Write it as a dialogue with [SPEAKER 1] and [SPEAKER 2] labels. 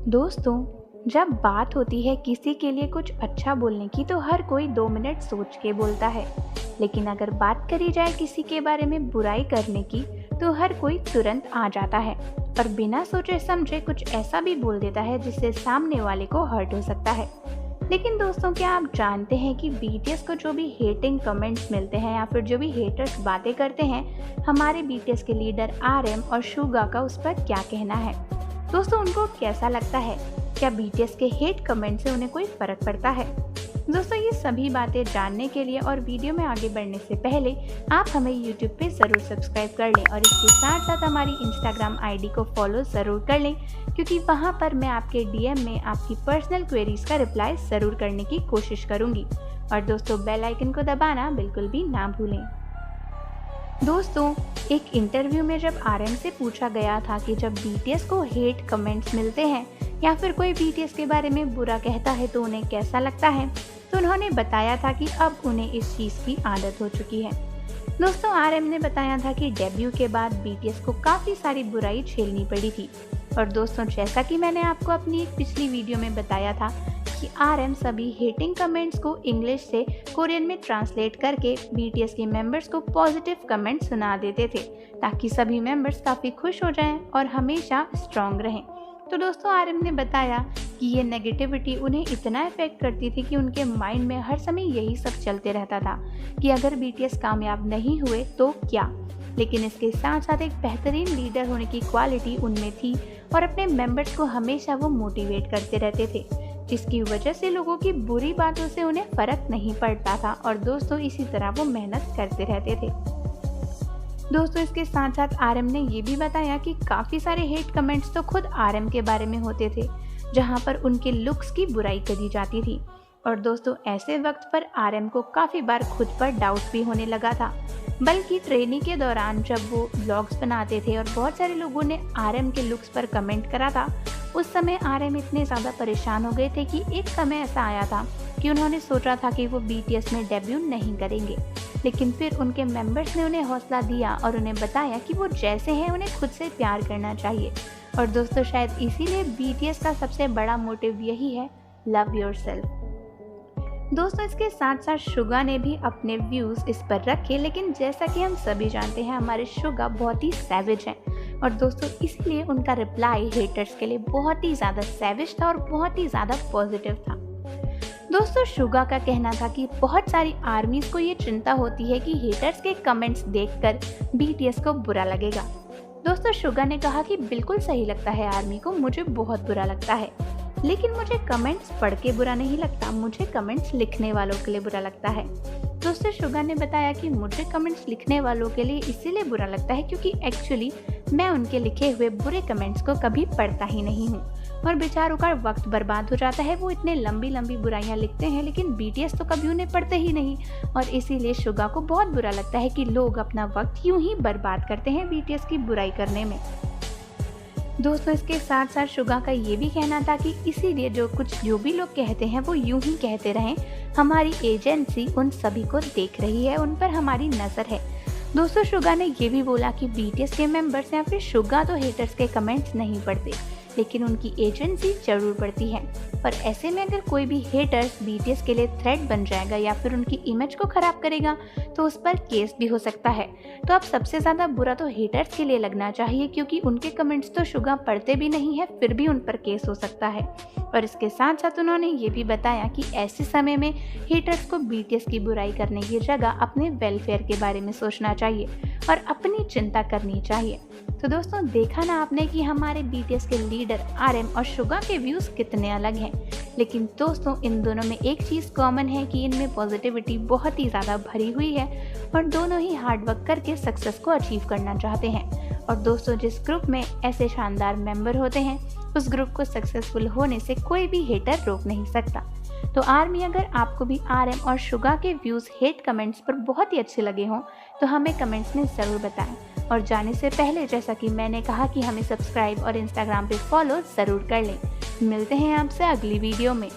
[SPEAKER 1] दोस्तों, जब बात होती है किसी के लिए कुछ अच्छा बोलने की तो हर कोई 2 मिनट सोच के बोलता है। लेकिन अगर बात करी जाए किसी के बारे में बुराई करने की तो हर कोई तुरंत आ जाता है और बिना सोचे समझे कुछ ऐसा भी बोल देता है जिससे सामने वाले को हर्ट हो सकता है। लेकिन दोस्तों, क्या आप जानते हैं कि बीटीएस को जो भी हेटिंग कमेंट्स मिलते हैं या फिर जो भी हेटर्स बातें करते हैं, हमारे बीटीएस के लीडर आरएम और शुगा का उस पर क्या कहना है? दोस्तों, उनको कैसा लगता है? क्या बीटीएस के हेट कमेंट से उन्हें कोई फर्क पड़ता है? दोस्तों, ये सभी बातें जानने के लिए और वीडियो में आगे बढ़ने से पहले आप हमें यूट्यूब पे ज़रूर सब्सक्राइब कर लें और इसके साथ साथ हमारी इंस्टाग्राम आईडी को फॉलो ज़रूर कर लें, क्योंकि वहाँ पर मैं आपके डीएम में आपकी पर्सनल क्वेरीज का रिप्लाई ज़रूर करने की कोशिश करूँगी। और दोस्तों, बेल आइकन को दबाना बिल्कुल भी ना भूलें। दोस्तों, एक इंटरव्यू में जब आरएम से पूछा गया था कि जब बीटीएस को हेट कमेंट्स मिलते हैं या फिर कोई बीटीएस के बारे में बुरा कहता है तो उन्हें कैसा लगता है, तो उन्होंने बताया था कि अब उन्हें इस चीज़ की आदत हो चुकी है। दोस्तों, आरएम ने बताया था कि डेब्यू के बाद बीटीएस को काफ़ी सारी बुराई झेलनी पड़ी थी। और दोस्तों, जैसा कि मैंने आपको अपनी एक पिछली वीडियो में बताया था कि आरएम सभी हेटिंग कमेंट्स को इंग्लिश से कोरियन में ट्रांसलेट करके बीटीएस के मेंबर्स को पॉजिटिव कमेंट सुना देते थे, ताकि सभी मेंबर्स काफ़ी खुश हो जाएं और हमेशा स्ट्रॉन्ग रहें। तो दोस्तों, आरएम ने बताया कि ये नेगेटिविटी उन्हें इतना इफेक्ट करती थी कि उनके माइंड में हर समय यही सब चलते रहता था कि अगर बीटीएस कामयाब नहीं हुए तो क्या। लेकिन इसके साथ साथ एक बेहतरीन लीडर होने की क्वालिटी उनमें थी और अपने मेंबर्स को हमेशा वो मोटिवेट करते रहते थे, जिसकी वजह से लोगों की बुरी बातों से उन्हें फर्क नहीं पड़ता था। और दोस्तों, इसी तरह वो मेहनत करते रहते थे। दोस्तों, इसके साथ साथ आरएम ने ये भी बताया कि काफ़ी सारे हेट कमेंट्स तो खुद आरएम के बारे में होते थे, जहां पर उनके लुक्स की बुराई करी जाती थी। और दोस्तों, ऐसे वक्त पर आरएम को काफ़ी बार खुद पर डाउट भी होने लगा था। बल्कि ट्रेनिंग के दौरान जब वो ब्लॉग्स बनाते थे और बहुत सारे लोगों ने आरएम के लुक्स पर कमेंट करा था, उस समय आरएम इतने ज़्यादा परेशान हो गए थे कि एक समय ऐसा आया था कि उन्होंने सोचा था कि वो बीटीएस में डेब्यू नहीं करेंगे। लेकिन फिर उनके मेंबर्स ने उन्हें हौसला दिया और उन्हें बताया कि वो जैसे हैं उन्हें खुद से प्यार करना चाहिए। और दोस्तों, शायद इसीलिए बीटीएस का सबसे बड़ा मोटिव यही है, लव योरसेल्फ। दोस्तों, इसके साथ साथ शुगा ने भी अपने व्यूज़ इस पर रखे, लेकिन जैसा कि हम सभी जानते हैं हमारे शुगा बहुत ही सैविज हैं। और दोस्तों, इसलिए उनका रिप्लाई हेटर्स के लिए बहुत ही ज़्यादा सैविज था और बहुत ही ज़्यादा पॉजिटिव था। दोस्तों, शुगा का कहना था कि बहुत सारी आर्मीज़ को ये चिंता होती है कि हेटर्स के कमेंट्स देखकर बीटीएस को बुरा लगेगा। दोस्तों, शुगा ने कहा कि बिल्कुल सही लगता है आर्मी को, मुझे बहुत बुरा लगता है, लेकिन मुझे कमेंट्स पढ़ के बुरा नहीं लगता, मुझे कमेंट्स लिखने वालों के लिए बुरा लगता है। दोस्तों, शुगा ने बताया कि मुझे कमेंट्स लिखने वालों के लिए इसीलिए बुरा लगता है क्योंकि एक्चुअली मैं उनके लिखे हुए बुरे कमेंट्स को कभी पढ़ता ही नहीं हूँ और बेचारों का वक्त बर्बाद हो जाता है। वो इतने लंबी लंबी बुराइयाँ लिखते हैं, लेकिन बीटीएस तो कभी उन्हें पढ़ते ही नहीं। और इसीलिए शुगा को बहुत बुरा लगता है कि लोग अपना वक्त यूं ही बर्बाद करते हैं बीटीएस की बुराई करने में। दोस्तों, इसके साथ साथ शुगा का ये भी कहना था कि इसीलिए जो भी लोग कहते हैं वो यूं ही कहते रहें, हमारी एजेंसी उन सभी को देख रही है, उन पर हमारी नज़र है। दोस्तों, शुगा ने ये भी बोला कि बीटीएस के मेंबर्स या फिर शुगा तो हेटर्स के कमेंट्स नहीं पढ़ते, लेकिन उनकी एजेंसी जरूर पढ़ती है। पर ऐसे में अगर कोई भी हेटर्स बीटीएस के लिए थ्रेट बन जाएगा या फिर उनकी इमेज को खराब करेगा तो उस पर केस भी हो सकता है। तो अब सबसे ज़्यादा बुरा तो हेटर्स के लिए लगना चाहिए, क्योंकि उनके कमेंट्स तो शुगा पढ़ते भी नहीं है, फिर भी उन पर केस हो सकता है। और इसके साथ साथ उन्होंने ये भी बताया कि ऐसे समय में हेटर्स को बीटीएस की बुराई करने की जगह अपने वेलफेयर के बारे में सोचना चाहिए और अपनी चिंता करनी चाहिए। तो दोस्तों, देखा ना आपने कि हमारे बीटीएस के लीडर आरएम और शुगा के व्यूज़ कितने अलग हैं। लेकिन दोस्तों, इन दोनों में एक चीज़ कॉमन है कि इनमें पॉजिटिविटी बहुत ही ज़्यादा भरी हुई है और दोनों ही हार्ड वर्क करके सक्सेस को अचीव करना चाहते हैं। और दोस्तों, जिस ग्रुप में ऐसे शानदार मेंबर होते हैं उस ग्रुप को सक्सेसफुल होने से कोई भी हेटर रोक नहीं सकता। तो आर्मी, अगर आपको भी आरएम और शुगा के व्यूज़ हेट कमेंट्स पर बहुत ही अच्छे लगे हों तो हमें कमेंट्स में ज़रूर बताएं। और जाने से पहले, जैसा कि मैंने कहा, कि हमें सब्सक्राइब और इंस्टाग्राम पे फॉलो ज़रूर कर लें। मिलते हैं आपसे अगली वीडियो में।